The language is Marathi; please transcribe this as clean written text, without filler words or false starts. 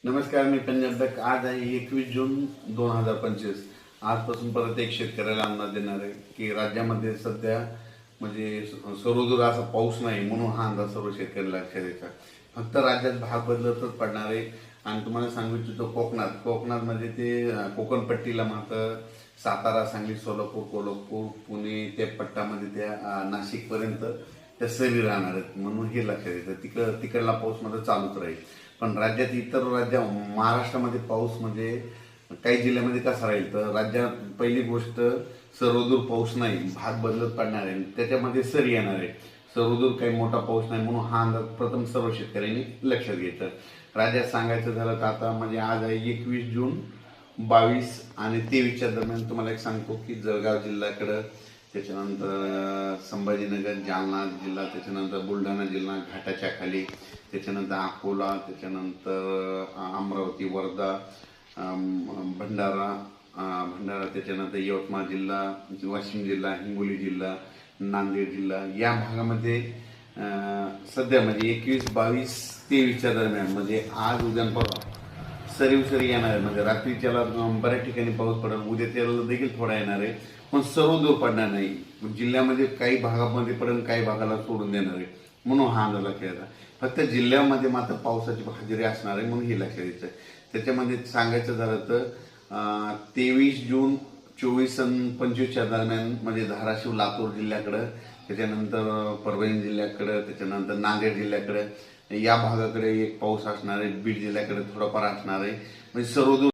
नमस्कार, मी पंजाब. आज आहे 21 जून 2025. आजपासून परत एक शेतकऱ्याला अंदाज देणार आहे की राज्यामध्ये सध्या म्हणजे सर्वदूर असा पाऊस नाही, म्हणून हा अंदाज सर्व शेतकऱ्याला लक्षात द्यायचा. फक्त राज्यात भाग बदलतच पडणार आहे. आणि तुम्हाला सांगू इच्छितो कोकणात म्हणजे ते कोकणपट्टीला मात्र सातारा, सांगली, सोलापूर, कोल्हापूर, पुणे त्या पट्टामध्ये त्या नाशिकपर्यंत त्या सरी राहणार आहेत, म्हणून हे लक्षात येतं. तिकडला पाऊस मध्ये चालूच राहील. पण राज्यात इतर महाराष्ट्रामध्ये पाऊस म्हणजे काही जिल्ह्यामध्ये कसा राहील तर राज्यात पहिली गोष्ट सर्वदूर पाऊस नाही, भाग बदलत पडणार आहे, त्याच्यामध्ये सर येणार आहे. सर्वदूर काही मोठा पाऊस नाही, म्हणून हा अंदाज प्रथम सर्व शेतकऱ्यांनी लक्षात घ्यायचा. राज्यात सांगायचं झालं तर आता म्हणजे आज आहे 21 जून 2022 आणि 23च्या दरम्यान तुम्हाला एक सांगतो की जळगाव जिल्ह्याकडं, त्याच्यानंतर संभाजीनगर, जालना जिल्हा, त्याच्यानंतर बुलढाणा जिल्हा घाटाच्या खाली, त्याच्यानंतर अकोला, त्याच्यानंतर अमरावती, वर्धा, भंडारा, त्याच्यानंतर यवतमाळ जिल्हा, वाशिम जिल्हा, हिंगोली जिल्हा, नांदेड जिल्हा या भागामध्ये सध्या म्हणजे 21, 22, 23च्या दरम्यान म्हणजे आज उद्या परवा सरी येणार आहे. म्हणजे रात्रीच्याला बऱ्याच ठिकाणी पाऊस पडेल, उद्या त्याला देखील थोडा येणार आहे, पण सर्व दूर पडणार नाही. जिल्ह्यामध्ये काही भागामध्ये पडेल, काही भागाला सोडून देणार आहे, म्हणून हा अंदाज लक्षात येतात. फक्त जिल्ह्यामध्ये मात्र पावसाची हजेरी असणार आहे, म्हणून हे लक्षात यायचं. त्याच्यामध्ये सांगायचं झालं तर 23 जून 24 आणि 25च्या दरम्यान म्हणजे धाराशिव, लातूर जिल्ह्याकडं, त्याच्यानंतर परभणी जिल्ह्याकडं, त्याच्यानंतर नांदेड जिल्ह्याकडे या भागाकडे एक पाऊस असणार आहे. बीड जिल्ह्याकडे थोडाफार असणार आहे. म्हणजे सर्व